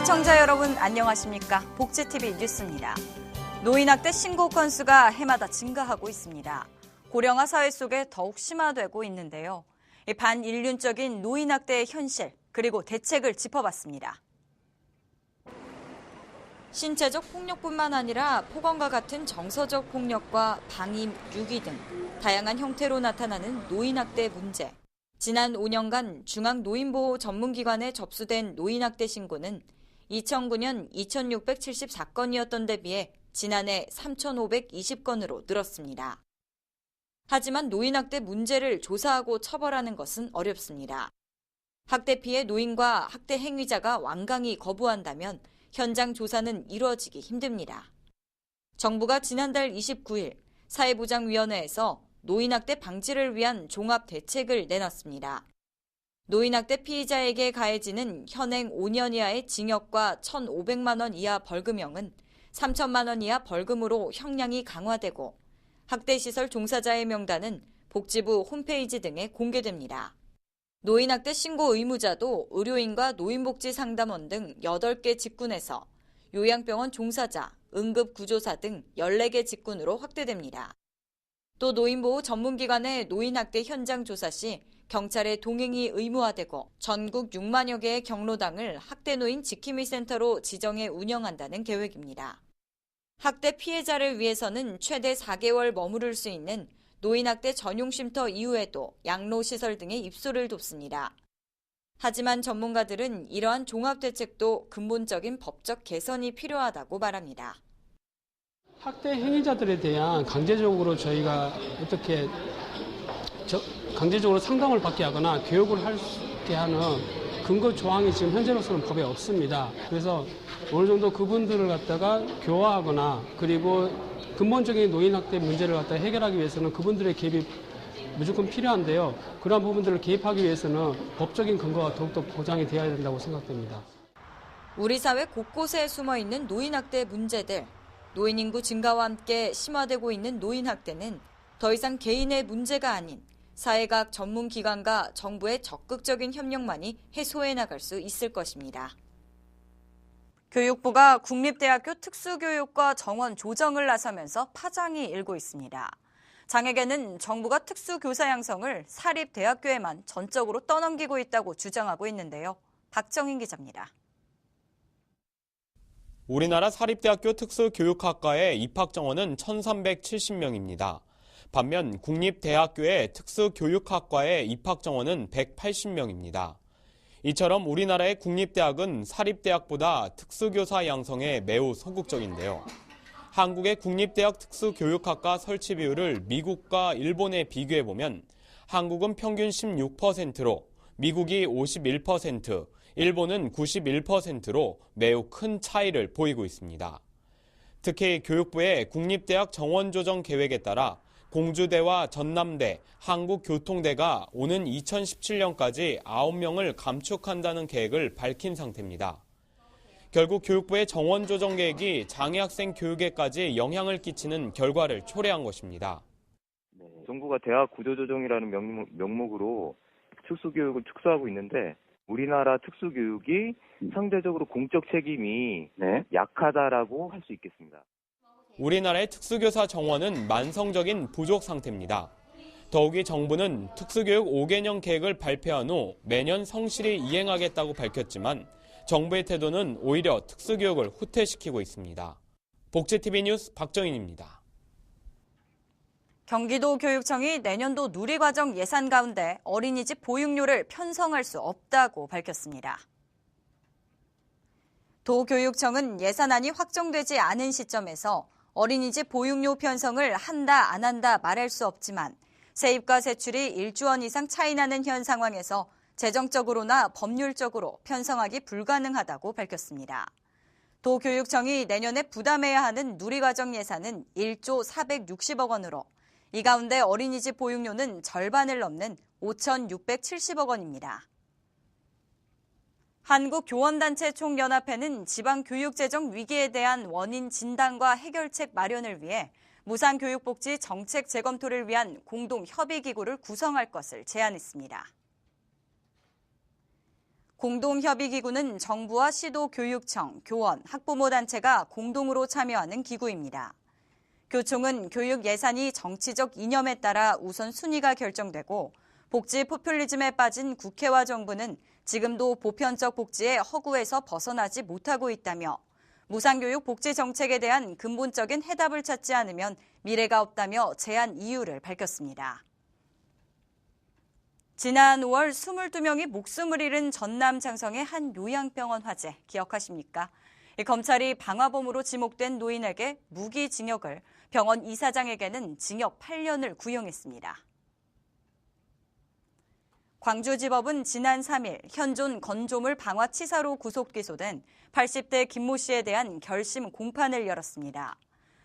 시청자 여러분 안녕하십니까? 복지TV 뉴스입니다. 노인학대 신고 건수가 해마다 증가하고 있습니다. 고령화 사회 속에 더욱 심화되고 있는데요. 반인륜적인 노인학대의 현실 그리고 대책을 짚어봤습니다. 신체적 폭력뿐만 아니라 폭언과 같은 정서적 폭력과 방임, 유기 등 다양한 형태로 나타나는 노인학대 문제. 지난 5년간 중앙노인보호 전문기관에 접수된 노인학대 신고는 2009년 2,674건이었던 데 비해 지난해 3,520건으로 늘었습니다. 하지만 노인학대 문제를 조사하고 처벌하는 것은 어렵습니다. 학대 피해 노인과 학대 행위자가 완강히 거부한다면 현장 조사는 이루어지기 힘듭니다. 정부가 지난달 29일 사회보장위원회에서 노인학대 방지를 위한 종합대책을 내놨습니다. 노인학대 피의자에게 가해지는 현행 5년 이하의 징역과 1,500만 원 이하 벌금형은 3천만 원 이하 벌금으로 형량이 강화되고 학대시설 종사자의 명단은 복지부 홈페이지 등에 공개됩니다. 노인학대 신고 의무자도 의료인과 노인복지상담원 등 8개 직군에서 요양병원 종사자, 응급구조사 등 14개 직군으로 확대됩니다. 또 노인보호 전문기관의 노인학대 현장 조사 시 경찰의 동행이 의무화되고 전국 6만여 개의 경로당을 학대노인 지킴이 센터로 지정해 운영한다는 계획입니다. 학대 피해자를 위해서는 최대 4개월 머무를 수 있는 노인학대 전용쉼터 이후에도 양로시설 등의 입소를 돕습니다. 하지만 전문가들은 이러한 종합대책도 근본적인 법적 개선이 필요하다고 말합니다. 학대 행위자들에 대한 강제적으로 저희가 어떻게 강제적으로 상담을 받게 하거나 교육을 하게 하는 근거 조항이 지금 현재로서는 법에 없습니다. 그래서 어느 정도 그분들을 갖다가 교화하거나 그리고 근본적인 노인학대 문제를 갖다 해결하기 위해서는 그분들의 개입이 무조건 필요한데요. 그러한 부분들을 개입하기 위해서는 법적인 근거가 더욱더 보장이 되어야 된다고 생각됩니다. 우리 사회 곳곳에 숨어있는 노인학대 문제들, 노인 인구 증가와 함께 심화되고 있는 노인학대는 더 이상 개인의 문제가 아닌 사회각 전문기관과 정부의 적극적인 협력만이 해소해 나갈 수 있을 것입니다. 교육부가 국립대학교 특수교육과 정원 조정을 나서면서 파장이 일고 있습니다. 장에게는 정부가 특수교사 양성을 사립대학교에만 전적으로 떠넘기고 있다고 주장하고 있는데요. 박정인 기자입니다. 우리나라 사립대학교 특수교육학과의 입학 정원은 1,370명입니다. 반면 국립대학교의 특수교육학과의 입학 정원은 180명입니다. 이처럼 우리나라의 국립대학은 사립대학보다 특수교사 양성에 매우 소극적인데요. 한국의 국립대학 특수교육학과 설치 비율을 미국과 일본에 비교해보면 한국은 평균 16%로 미국이 51%, 일본은 91%로 매우 큰 차이를 보이고 있습니다. 특히 교육부의 국립대학 정원 조정 계획에 따라 공주대와 전남대, 한국교통대가 오는 2017년까지 9명을 감축한다는 계획을 밝힌 상태입니다. 결국 교육부의 정원 조정 계획이 장애 학생 교육에까지 영향을 끼치는 결과를 초래한 것입니다. 정부가 대학 구조조정이라는 명목으로 특수교육을 특수하고 있는데 우리나라 특수교육이 상대적으로 공적 책임이 약하다라고 할 수 있겠습니다. 우리나라의 특수교사 정원은 만성적인 부족 상태입니다. 더욱이 정부는 특수교육 5개년 계획을 발표한 후 매년 성실히 이행하겠다고 밝혔지만 정부의 태도는 오히려 특수교육을 후퇴시키고 있습니다. 복지TV 뉴스 박정인입니다. 경기도 교육청이 내년도 누리과정 예산 가운데 어린이집 보육료를 편성할 수 없다고 밝혔습니다. 도교육청은 예산안이 확정되지 않은 시점에서 어린이집 보육료 편성을 한다 안 한다 말할 수 없지만 세입과 세출이 1조 원 이상 차이 나는 현 상황에서 재정적으로나 법률적으로 편성하기 불가능하다고 밝혔습니다. 도교육청이 내년에 부담해야 하는 누리과정 예산은 1조 460억 원으로 이 가운데 어린이집 보육료는 절반을 넘는 5,670억 원입니다. 한국교원단체 총연합회는 지방교육재정 위기에 대한 원인 진단과 해결책 마련을 위해 무상교육복지 정책 재검토를 위한 공동협의기구를 구성할 것을 제안했습니다. 공동협의기구는 정부와 시도교육청, 교원, 학부모 단체가 공동으로 참여하는 기구입니다. 교총은 교육 예산이 정치적 이념에 따라 우선 순위가 결정되고 복지 포퓰리즘에 빠진 국회와 정부는 지금도 보편적 복지의 허구에서 벗어나지 못하고 있다며 무상교육 복지 정책에 대한 근본적인 해답을 찾지 않으면 미래가 없다며 제안 이유를 밝혔습니다. 지난 5월 22명이 목숨을 잃은 전남 장성의 한 요양병원 화재 기억하십니까? 검찰이 방화범으로 지목된 노인에게 무기징역을, 병원 이사장에게는 징역 8년을 구형했습니다. 광주지법은 지난 3일 현존 건조물 방화치사로 구속 기소된 80대 김모 씨에 대한 결심 공판을 열었습니다.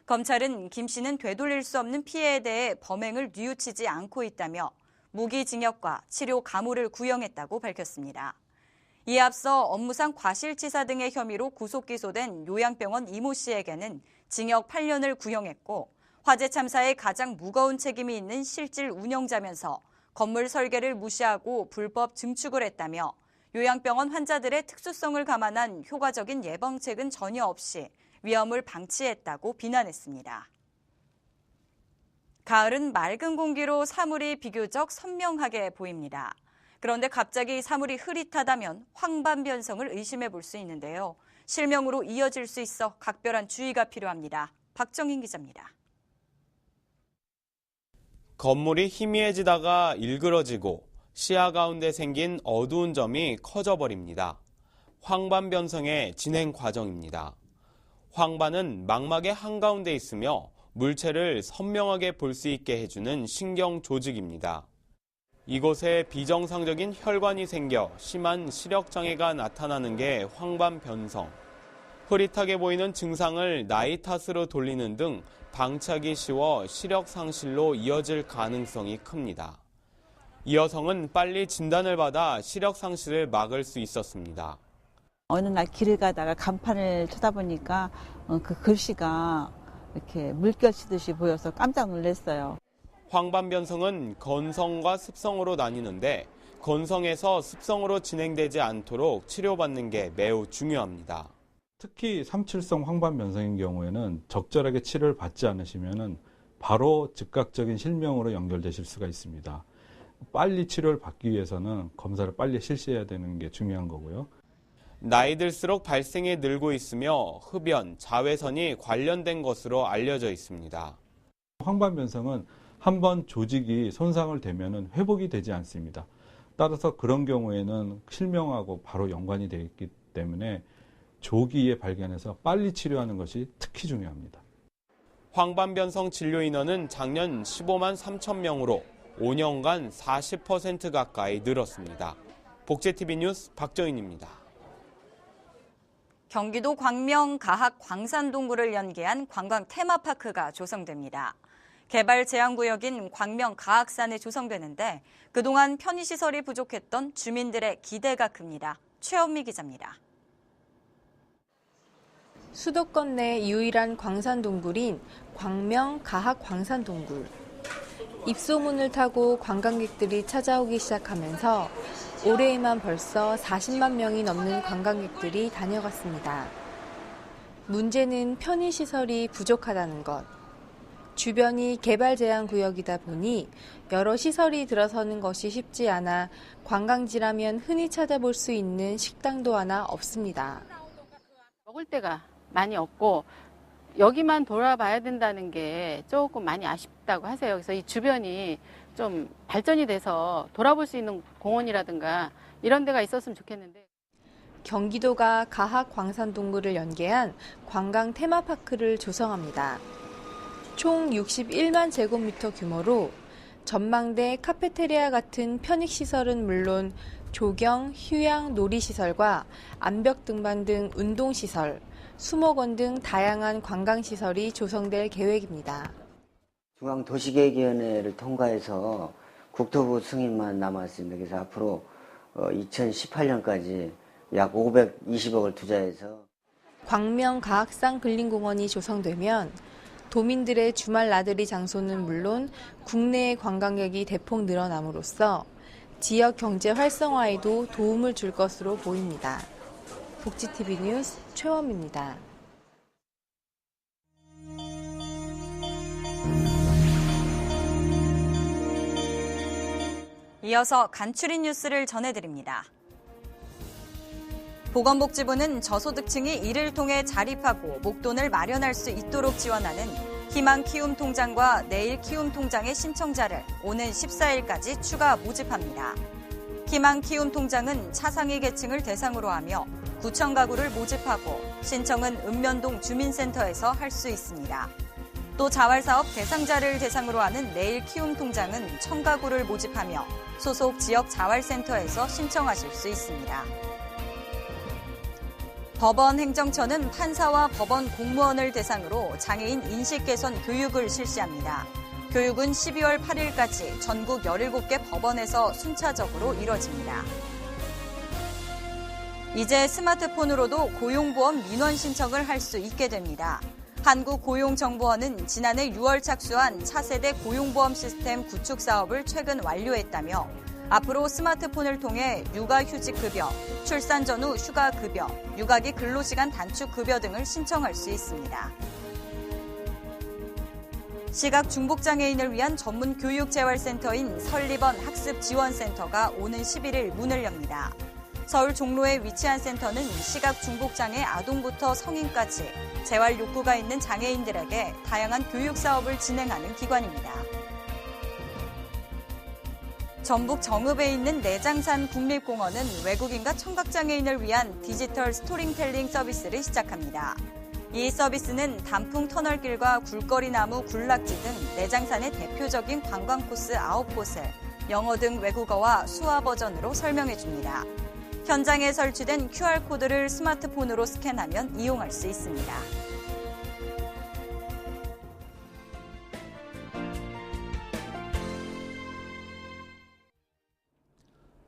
검찰은 김 씨는 되돌릴 수 없는 피해에 대해 범행을 뉘우치지 않고 있다며 무기징역과 치료 감호를 구형했다고 밝혔습니다. 이에 앞서 업무상 과실치사 등의 혐의로 구속 기소된 요양병원 이모 씨에게는 징역 8년을 구형했고 화재 참사에 가장 무거운 책임이 있는 실질 운영자면서 건물 설계를 무시하고 불법 증축을 했다며 요양병원 환자들의 특수성을 감안한 효과적인 예방책은 전혀 없이 위험을 방치했다고 비난했습니다. 가을은 맑은 공기로 사물이 비교적 선명하게 보입니다. 그런데 갑자기 사물이 흐릿하다면 황반변성을 의심해 볼 수 있는데요. 실명으로 이어질 수 있어 각별한 주의가 필요합니다. 박정인 기자입니다. 건물이 희미해지다가 일그러지고 시야 가운데 생긴 어두운 점이 커져버립니다. 황반변성의 진행 과정입니다. 황반은 망막의 한가운데 있으며 물체를 선명하게 볼 수 있게 해주는 신경 조직입니다. 이곳에 비정상적인 혈관이 생겨 심한 시력장애가 나타나는 게 황반변성. 흐릿하게 보이는 증상을 나이 탓으로 돌리는 등 방치하기 쉬워 시력 상실로 이어질 가능성이 큽니다. 이 여성은 빨리 진단을 받아 시력 상실을 막을 수 있었습니다. 어느 날 길을 가다가 간판을 쳐다보니까 그 글씨가 이렇게 물결 치듯이 보여서 깜짝 놀랐어요. 황반변성은 건성과 습성으로 나뉘는데 건성에서 습성으로 진행되지 않도록 치료받는 게 매우 중요합니다. 특히 3/7성 황반변성인 경우에는 적절하게 치료를 받지 않으시면 바로 즉각적인 실명으로 연결되실 수가 있습니다. 빨리 치료를 받기 위해서는 검사를 빨리 실시해야 되는 게 중요한 거고요. 나이 들수록 발생이 늘고 있으며 흡연, 자외선이 관련된 것으로 알려져 있습니다. 황반변성은 한번 조직이 손상을 되면 회복이 되지 않습니다. 따라서 그런 경우에는 실명하고 바로 연관이 되어 있기 때문에 조기에 발견해서 빨리 치료하는 것이 특히 중요합니다. 황반변성 진료 인원은 작년 15만 3천 명으로 5년간 40% 가까이 늘었습니다. 복제TV 뉴스 박정인입니다. 경기도 광명 가학 광산동굴을 연계한 관광 테마파크가 조성됩니다. 개발 제한구역인 광명 가학산에 조성되는데 그동안 편의시설이 부족했던 주민들의 기대가 큽니다. 최현미 기자입니다. 수도권 내 유일한 광산동굴인 광명 가학 광산동굴. 입소문을 타고 관광객들이 찾아오기 시작하면서 올해에만 벌써 40만 명이 넘는 관광객들이 다녀갔습니다. 문제는 편의시설이 부족하다는 것. 주변이 개발 제한 구역이다 보니 여러 시설이 들어서는 것이 쉽지 않아 관광지라면 흔히 찾아볼 수 있는 식당도 하나 없습니다. 먹을 데가 많이 없고 여기만 돌아봐야 된다는 게 조금 많이 아쉽다고 하세요. 그래서 이 주변이 좀 발전이 돼서 돌아볼 수 있는 공원이라든가 이런 데가 있었으면 좋겠는데. 경기도가 가학 광산동굴을 연계한 관광 테마파크를 조성합니다. 총 61만 제곱미터 규모로 전망대, 카페테리아 같은 편익시설은 물론 조경, 휴양, 놀이시설과 암벽 등반 등 운동시설, 수목원 등 다양한 관광시설이 조성될 계획입니다. 중앙도시계획위원회를 통과해서 국토부 승인만 남았습니다. 그래서 앞으로 2018년까지 약 520억을 투자해서 광명 가학산 근린공원이 조성되면 도민들의 주말 나들이 장소는 물론 국내의 관광객이 대폭 늘어남으로써 지역 경제 활성화에도 도움을 줄 것으로 보입니다. 복지TV 뉴스 최원미입니다. 이어서 간추린 뉴스를 전해드립니다. 보건복지부는 저소득층이 이를 통해 자립하고 목돈을 마련할 수 있도록 지원하는 희망 키움 통장과 내일 키움 통장의 신청자를 오는 14일까지 추가 모집합니다. 희망 키움 통장은 차상위 계층을 대상으로 하며 9천 가구를 모집하고 신청은 읍면동 주민센터에서 할 수 있습니다. 또 자활사업 대상자를 대상으로 하는 내일 키움 통장은 1,000가구를 모집하며 소속 지역 자활센터에서 신청하실 수 있습니다. 법원 행정처는 판사와 법원 공무원을 대상으로 장애인 인식 개선 교육을 실시합니다. 교육은 12월 8일까지 전국 17개 법원에서 순차적으로 이뤄집니다. 이제 스마트폰으로도 고용보험 민원 신청을 할 수 있게 됩니다. 한국고용정보원은 지난해 6월 착수한 차세대 고용보험 시스템 구축 사업을 최근 완료했다며 앞으로 스마트폰을 통해 육아휴직급여, 출산 전후 휴가급여, 육아기 근로시간 단축급여 등을 신청할 수 있습니다. 시각 중복장애인을 위한 전문 교육재활센터인 설리번 학습지원센터가 오는 11일 문을 엽니다. 서울 종로에 위치한 센터는 시각 중복장애 아동부터 성인까지 재활 욕구가 있는 장애인들에게 다양한 교육 사업을 진행하는 기관입니다. 전북 정읍에 있는 내장산 국립공원은 외국인과 청각장애인을 위한 디지털 스토리텔링 서비스를 시작합니다. 이 서비스는 단풍 터널길과 굴거리 나무 군락지 등 내장산의 대표적인 관광 코스 9곳을 영어 등 외국어와 수화 버전으로 설명해 줍니다. 현장에 설치된 QR코드를 스마트폰으로 스캔하면 이용할 수 있습니다.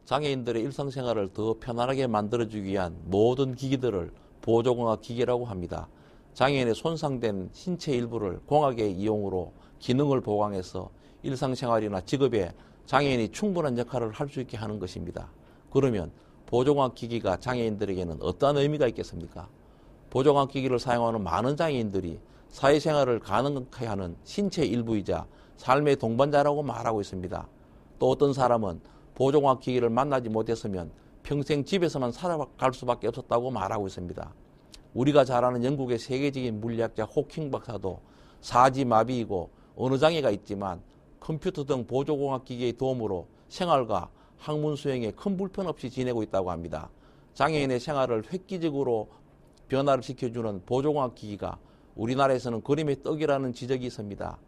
장애인들의 일상생활을 더 편안하게 만들어주기 위한 모든 기기들을 보조공학 기기라고 합니다. 장애인의 손상된 신체 일부를 공학의 이용으로 기능을 보강해서 일상생활이나 직업에 장애인이 충분한 역할을 할 수 있게 하는 것입니다. 그러면 보조공학 기기가 장애인들에게는 어떠한 의미가 있겠습니까? 보조공학 기기를 사용하는 많은 장애인들이 사회생활을 가능하게 하는 신체 일부이자 삶의 동반자라고 말하고 있습니다. 또 어떤 사람은 보조공학 기기를 만나지 못했으면 평생 집에서만 살아갈 수밖에 없었다고 말하고 있습니다. 우리가 잘 아는 영국의 세계적인 물리학자 호킹 박사도 사지마비이고 언어장애가 있지만 컴퓨터 등 보조공학 기기의 도움으로 생활과 학문 수행에 큰 불편 없이 지내고 있다고 합니다. 장애인의 생활을 획기적으로 변화를 시켜주는 보조공학 기기가 우리나라에서는 그림의 떡이라는 지적이 있습니다.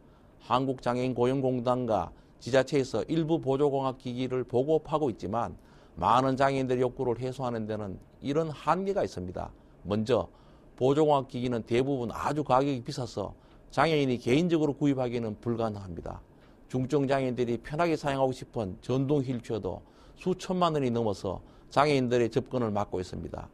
한국장애인고용공단과 지자체에서 일부 보조공학 기기를 보급하고 있지만 많은 장애인들의 욕구를 해소하는 데는 이런 한계가 있습니다. 먼저 보조공학 기기는 대부분 아주 가격이 비싸서 장애인이 개인적으로 구입하기는 불가능합니다. 중증 장애인들이 편하게 사용하고 싶은 전동 휠체어도 수천만 원이 넘어서 장애인들의 접근을 막고 있습니다.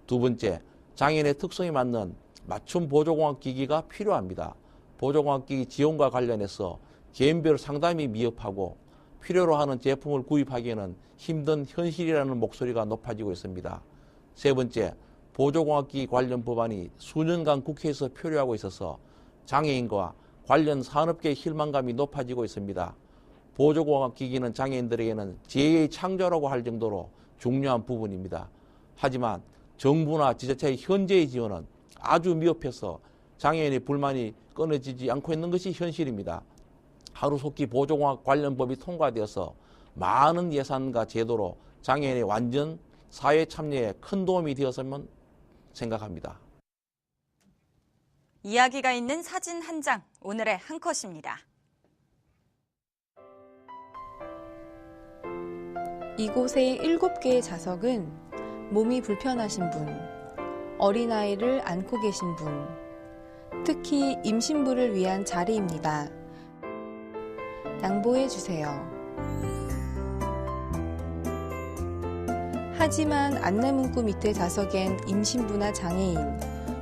두 번째, 장애인의 특성에 맞는 맞춤 보조공학 기기가 필요합니다. 보조공학 기기 지원과 관련해서 개인별 상담이 미흡하고 필요로 하는 제품을 구입하기에는 힘든 현실이라는 목소리가 높아지고 있습니다. 세 번째, 보조공학기기 관련 법안이 수년간 국회에서 표류하고 있어서 장애인과 관련 산업계의 실망감이 높아지고 있습니다. 보조공학기기는 장애인들에게는 재해의 창조라고 할 정도로 중요한 부분입니다. 하지만 정부나 지자체의 현재의 지원은 아주 미흡해서 장애인의 불만이 끊어지지 않고 있는 것이 현실입니다. 하루속히 보조공학 관련법이 통과되어서 많은 예산과 제도로 장애인의 완전 사회 참여에 큰 도움이 되었으면 생각합니다. 이야기가 있는 사진 한 장, 오늘의 한 컷입니다. 이곳의 7개의 좌석은 몸이 불편하신 분, 어린아이를 안고 계신 분, 특히 임신부를 위한 자리입니다. 양보해 주세요. 하지만 안내문구 밑에 좌석엔 임신부나 장애인,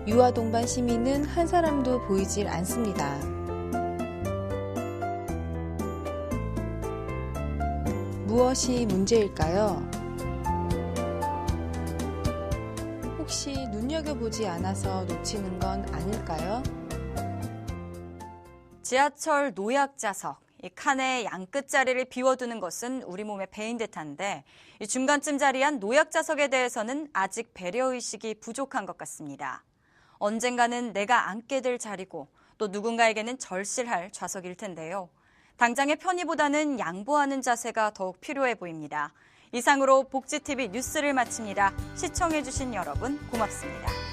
유아 동반 시민은 한 사람도 보이질 않습니다. 무엇이 문제일까요? 혹시 눈여겨보지 않아서 놓치는 건 아닐까요? 지하철 노약 좌석. 이 칸의 양끝자리를 비워두는 것은 우리 몸에 배인 듯한데 이 중간쯤 자리한 노약 좌석에 대해서는 아직 배려의식이 부족한 것 같습니다. 언젠가는 내가 앉게 될 자리고 또 누군가에게는 절실할 좌석일 텐데요. 당장의 편의보다는 양보하는 자세가 더욱 필요해 보입니다. 이상으로 복지TV 뉴스를 마칩니다. 시청해주신 여러분 고맙습니다.